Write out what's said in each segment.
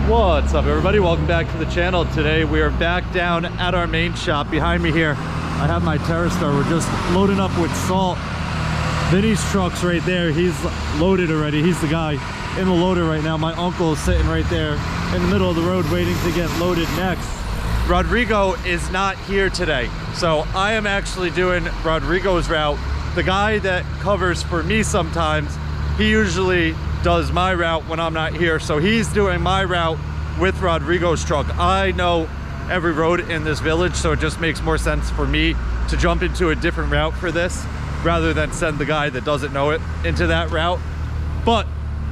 What's up, everybody? Welcome back to the channel. Today we are back down at our main shop. Behind me here I have my Terrastar. We're just loading up with salt. Vinny's truck's right there. He's loaded already. He's the guy in the loader right now. My uncle is sitting right there in the middle of the road waiting to get loaded next. Rodrigo is not here today, so I am actually doing Rodrigo's route. The guy that covers for me sometimes, he usually does my route when I'm not here, so he's doing my route with Rodrigo's truck. I know every road in this village, so it just makes more sense for me to jump into a different route for this rather than send the guy that doesn't know it into that route. But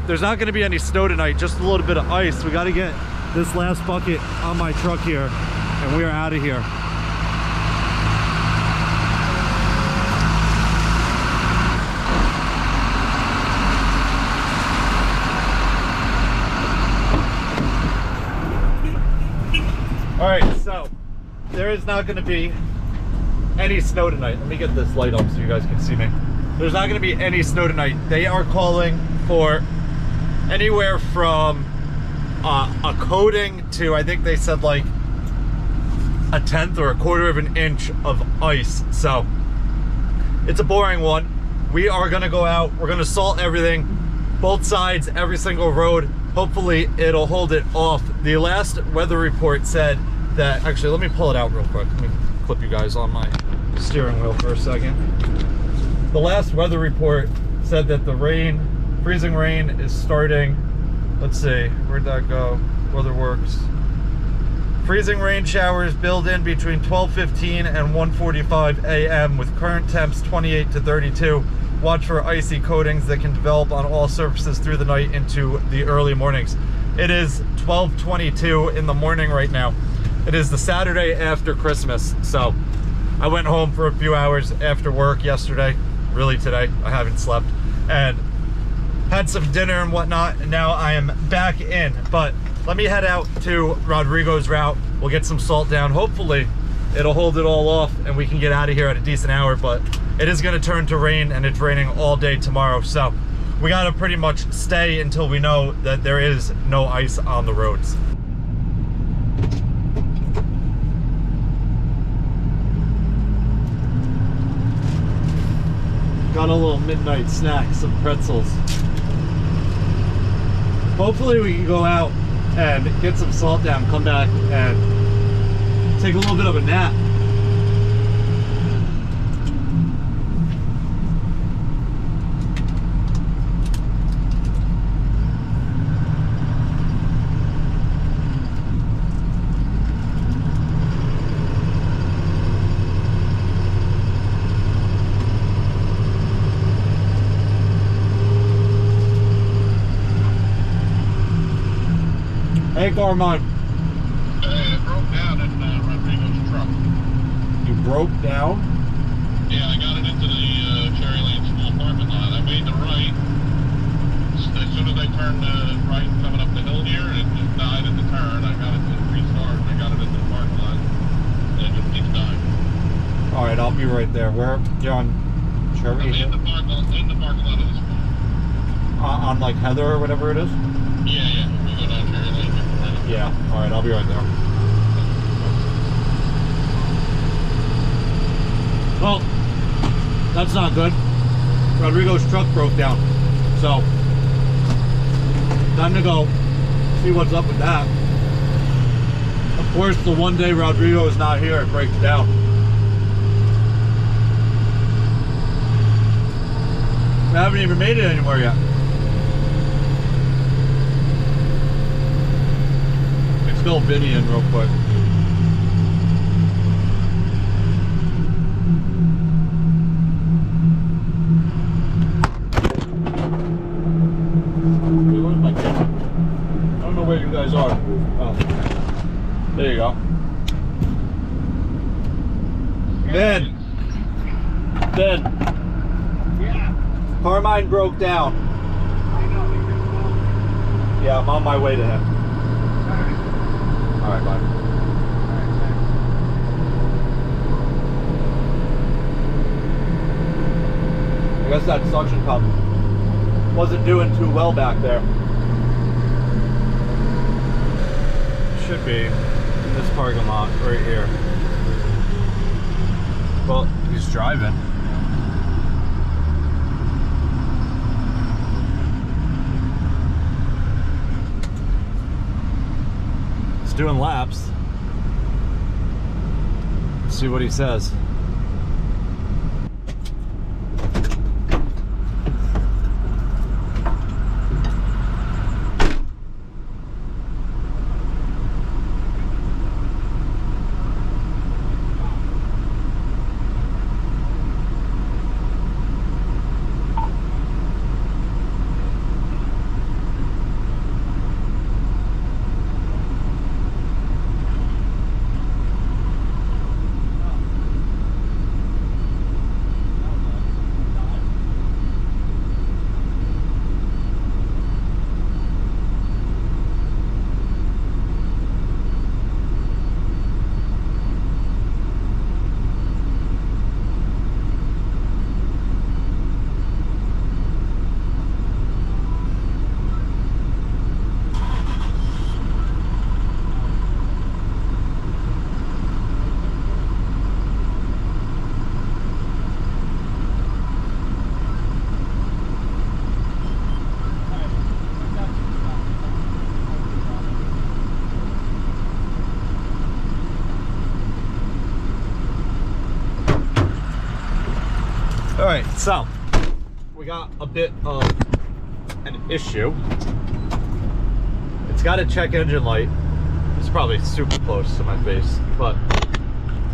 there's not going to be any snow tonight, just a little bit of ice. We got to get this last bucket on my truck here and we are out of here. All right, so there is not going to be any snow tonight. Let me get this light up so you guys can see me. There's not going to be any snow tonight. They are calling for anywhere from a coating to, I think they said like a 1/10 or a 1/4 of an inch of ice. So it's a boring one. We are going to go out. We're going to salt everything, both sides, every single road. Hopefully it'll hold it off. The last weather report said that, actually let me pull it out real quick. Let me clip you guys on my steering wheel for a second. The last weather report said that the rain, freezing rain is starting, let's see, where'd that go? WeatherWorks. Freezing rain showers build in between 12:15 and 1:45 a.m. with current temps 28 to 32. Watch for icy coatings that can develop on all surfaces through the night into the early mornings. It is 12:22 in the morning right now. It is the Saturday after Christmas. So I went home for a few hours after work yesterday, really today, I haven't slept, and had some dinner and whatnot, and now I am back in. But let me head out to Rodrigo's route. We'll get some salt down. Hopefully it'll hold it all off and we can get out of here at a decent hour, but it is going to turn to rain, and it's raining all day tomorrow, so we got to pretty much stay until we know that there is no ice on the roads. Got a little midnight snack, some pretzels. Hopefully we can go out and get some salt down, come back and take a little bit of a nap. Hey, Carmine. I broke down in Rodrigo's truck. You broke down? Yeah, I got it into the Cherry Lane School parking lot. I made the right. As soon as I turned right coming up the hill here, it just died at the turn. I got it to restart. I got it into the parking lot. And it just keeps dying. All right, I'll be right there. Where? You're on Cherry? I'm in the parking lot of the school. On like Heather or whatever it is? Yeah. We go down Cherry Lane. Yeah, all right, I'll be right there. Well, that's not good. Rodrigo's truck broke down. So, time to go see what's up with that. Of course, the one day Rodrigo is not here, it breaks down. We haven't even made it anywhere yet. Fill Vinny in real quick. Where's my camera? I don't know where you guys are. Oh, there you go. Ben. Yeah. Carmine broke down. I know. Yeah, I'm on my way to him. All right, bye. I guess that suction cup wasn't doing too well back there. be in this parking lot right here. Well, he's driving. He's doing laps. Let's see what he says. Alright, so we got a bit of an issue. It's got a check engine light. It's probably super close to my face, but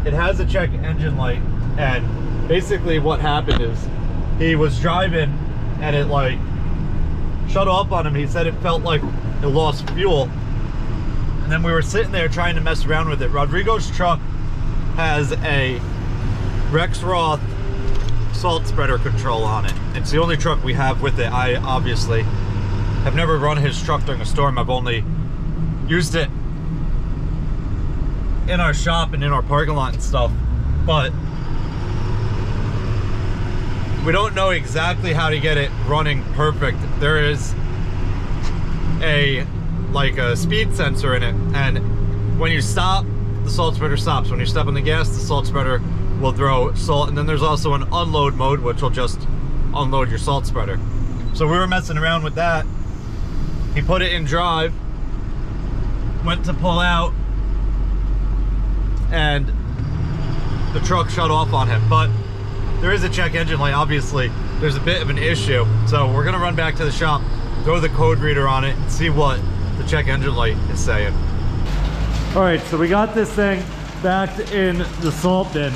it has a check engine light, and basically what happened is he was driving and it like shut off on him. He said it felt like it lost fuel, and then we were sitting there trying to mess around with it. Rodrigo's truck has a Rex Roth salt spreader control on it. It's the only truck we have with it. I obviously have never run his truck during a storm. I've only used it in our shop and in our parking lot and stuff, but we don't know exactly how to get it running perfect. There is a speed sensor in it, and when you stop, the salt spreader stops. When you step on the gas, the salt spreader will throw salt, and then there's also an unload mode, which will just unload your salt spreader. So we were messing around with that. He put it in drive, went to pull out, and the truck shut off on him. But there is a check engine light. Obviously there's a bit of an issue, so we're gonna run back to the shop, throw the code reader on it, and see what the check engine light is saying. All right, so we got this thing backed in the salt bin.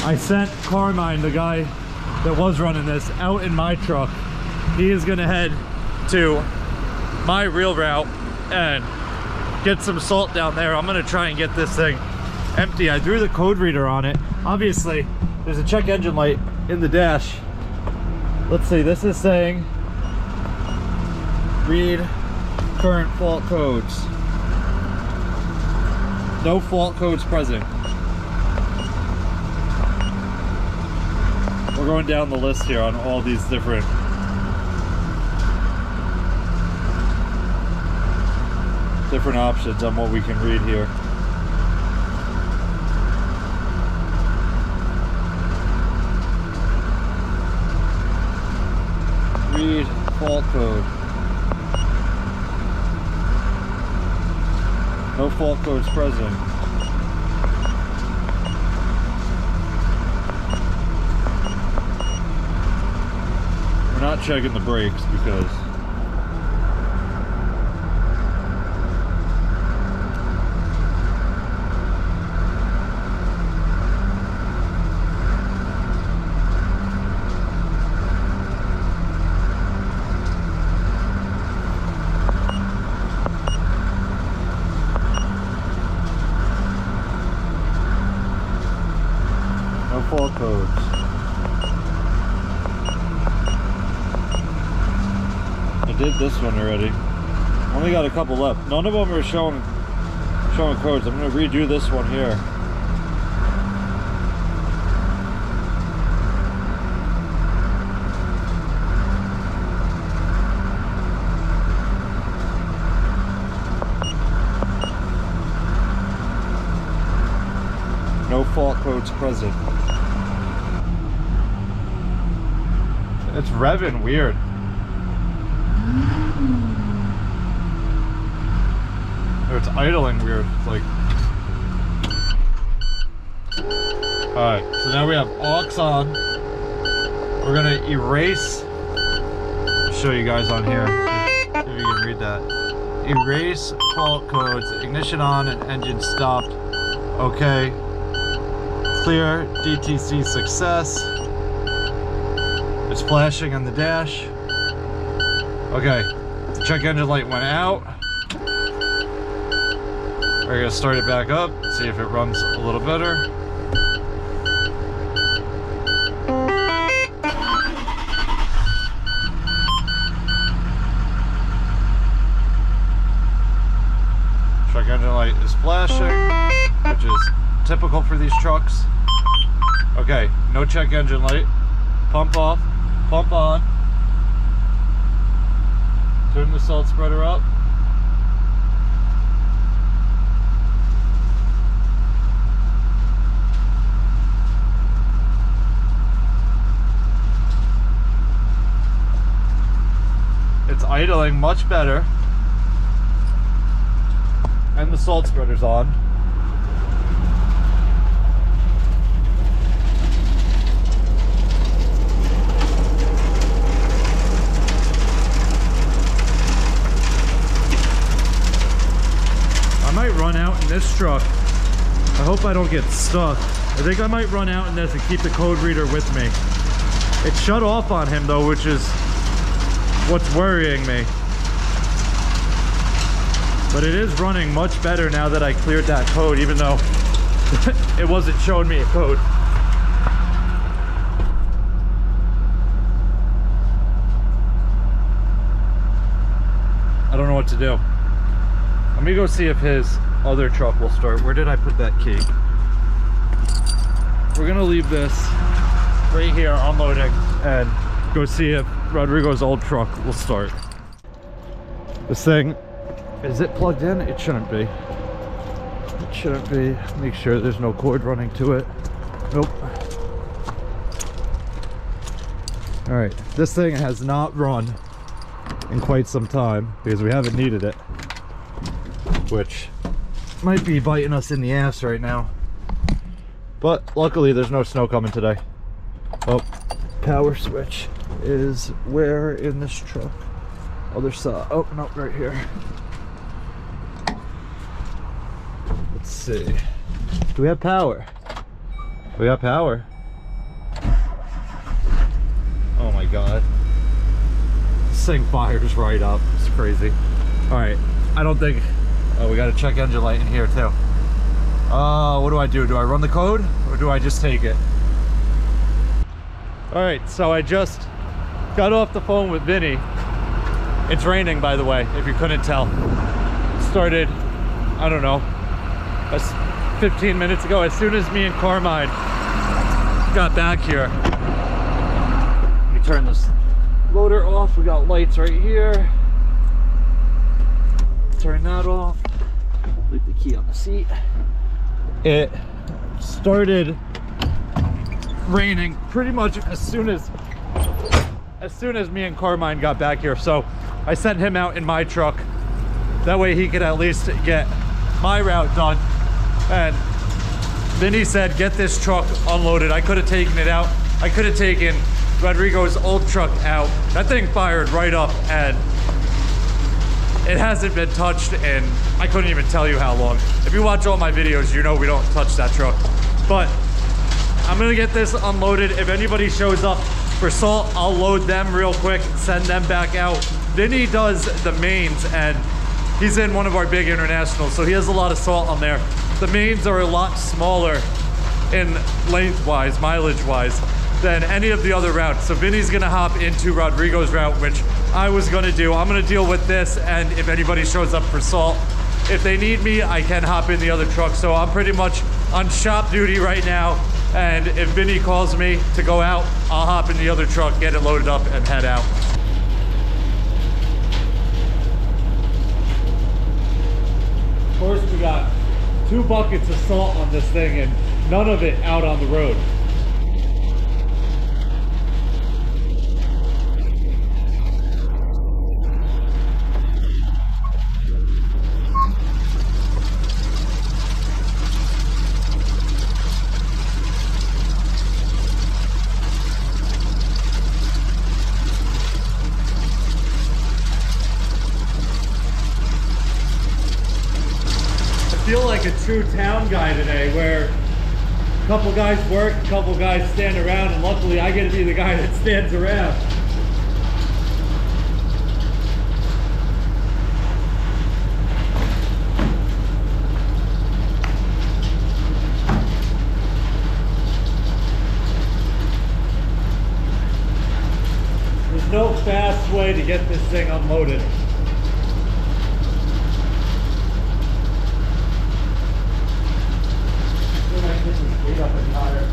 I sent Carmine, the guy that was running this, out in my truck. He is gonna head to my real route and get some salt down there. I'm gonna try and get this thing empty. I threw the code reader on it. Obviously, there's a check engine light in the dash. Let's see, this is saying read current fault codes. No fault codes present. We're going down the list here on all these different options on what we can read here. Read fault code. No fault codes present. We're not checking the brakes because no fault codes. Did this one already. Only got a couple left. None of them are showing codes. I'm going to redo this one here. No fault codes present. It's revving weird. Or it's idling weird. It's like... Alright, so now we have aux on. We're gonna erase... I'll show you guys on here. If you can read that. Erase fault codes. Ignition on and engine stopped. Okay. Clear. DTC success. It's flashing on the dash. Okay. The check engine light went out. We're gonna start it back up, see if it runs a little better. Check engine light is flashing, which is typical for these trucks. Okay, no check engine light. Pump off, pump on. Turn the salt spreader up. It's idling much better. And the salt spreader's on. I might run out in this truck. I hope I don't get stuck. I think I might run out in this and keep the code reader with me. It shut off on him though, which is what's worrying me. But it is running much better now that I cleared that code, even though it wasn't showing me a code. I don't know what to do. Let me go see if his other truck will start. Where did I put that key? We're gonna leave this right here unloading and go see if Rodrigo's old truck will start. This thing, is it plugged in? It shouldn't be. It shouldn't be. Make sure there's no cord running to it. Nope. All right, this thing has not run in quite some time because we haven't needed it, which might be biting us in the ass right now. But luckily there's no snow coming today. Oh, power switch is where in this truck? Other side. Oh, no, right here. Let's see. Do we have power? We got power. Oh my god. This thing fires right up. It's crazy. Alright, I don't think... Oh, we got a check engine light in here too. What do I do? Do I run the code or do I just take it? Alright, so I just got off the phone with Vinny. It's raining, by the way, if you couldn't tell. Started, I don't know, 15 minutes ago. As soon as me and Carmine got back here. Let me turn this loader off. We got lights right here. Turn that off. Leave the key on the seat. It started raining pretty much as soon as me and Carmine got back here. So I sent him out in my truck. That way he could at least get my route done. And Vinny said, get this truck unloaded. I could have taken it out. I could have taken Rodrigo's old truck out. That thing fired right up and it hasn't been touched in, I couldn't even tell you how long. If you watch all my videos, you know we don't touch that truck. But I'm gonna get this unloaded. If anybody shows up for salt, I'll load them real quick and send them back out. Vinny does the mains and he's in one of our big internationals, so he has a lot of salt on there. The mains are a lot smaller in length-wise, mileage-wise, than any of the other routes. So Vinny's gonna hop into Rodrigo's route, which I was gonna do. I'm gonna deal with this, and if anybody shows up for salt, if they need me, I can hop in the other truck. So I'm pretty much on shop duty right now, and if Vinny calls me to go out, I'll hop in the other truck, get it loaded up, and head out. Of course, we got 2 buckets of salt on this thing, and none of it out on the road. I feel like a true town guy today, where a couple guys work, a couple guys stand around, and luckily I get to be the guy that stands around. There's no fast way to get this thing unloaded. Up and higher.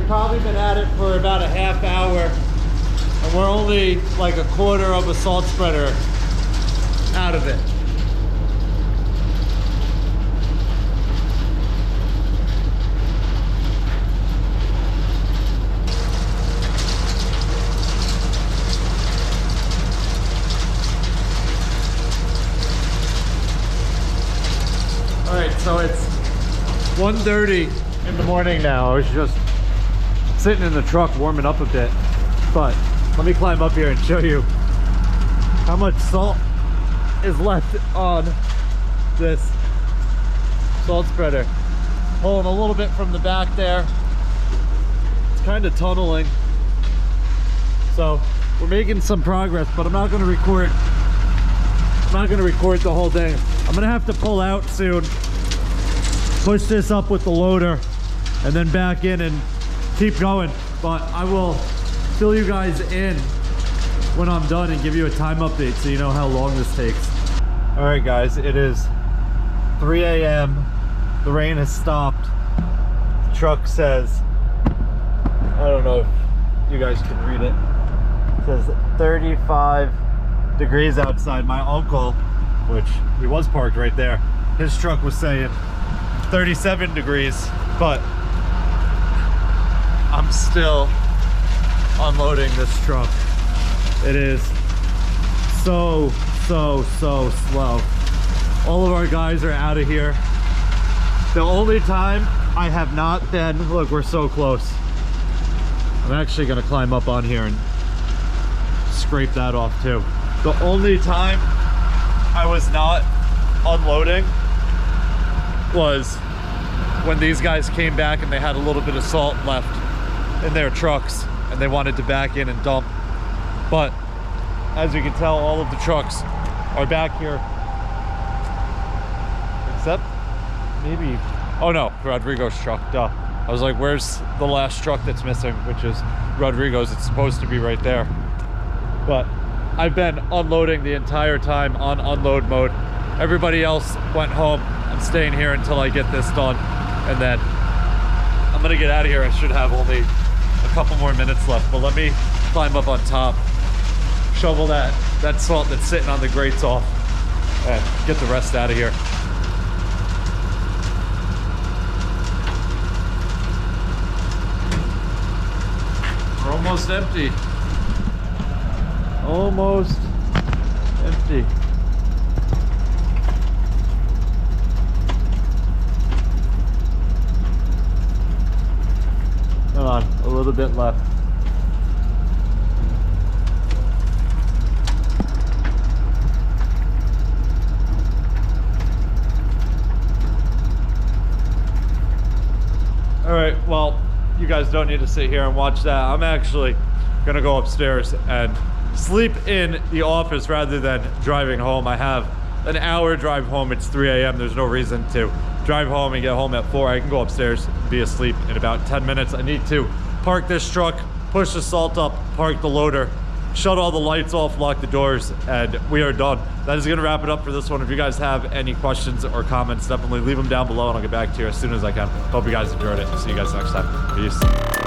Probably been at it for about a half hour, and we're only like a quarter of a salt spreader out of it. All right, so it's 1:30 in the morning now. I was just sitting in the truck warming up a bit, but let me climb up here and show you how much salt is left on this salt spreader. Pulling a little bit from the back there. It's kind of tunneling, so we're making some progress, but I'm not going to record the whole thing. I'm gonna have to pull out soon, push this up with the loader, and then back in and keep going. But I will fill you guys in when I'm done and give you a time update so you know how long this takes. All right guys, it is 3 a.m. The rain has stopped. The truck says, I don't know if you guys can read it, it says 35 degrees outside. My uncle, which he was parked right there, his truck was saying 37 degrees, but I'm still unloading this truck. It is so slow. All of our guys are out of here. The only time I have not been, look, we're so close. I'm actually gonna climb up on here and scrape that off too. The only time I was not unloading was when these guys came back and they had a little bit of salt left in their trucks and they wanted to back in and dump. But as you can tell, all of the trucks are back here, except maybe, oh no, Rodrigo's truck, duh. I was like, where's the last truck that's missing, which is Rodrigo's. It's supposed to be right there. But I've been unloading the entire time on unload mode. Everybody else went home. I'm staying here until I get this done, and then I'm gonna get out of here. I should have only a couple more minutes left, but let me climb up on top, shovel that salt that's sitting on the grates off, and get the rest out of here. We're almost empty. Almost empty. Come on, a little bit left. All right, well, you guys don't need to sit here and watch that. I'm actually gonna go upstairs and sleep in the office rather than driving home. I have an hour drive home. It's 3 a.m. There's no reason to drive home and get home at 4. I can go upstairs, be asleep in about 10 minutes. I need to park this truck, push the salt up, park the loader, shut all the lights off, lock the doors, and we are done. That is gonna wrap it up for this one. If you guys have any questions or comments, definitely leave them down below and I'll get back to you as soon as I can. Hope you guys enjoyed it. See you guys next time. Peace.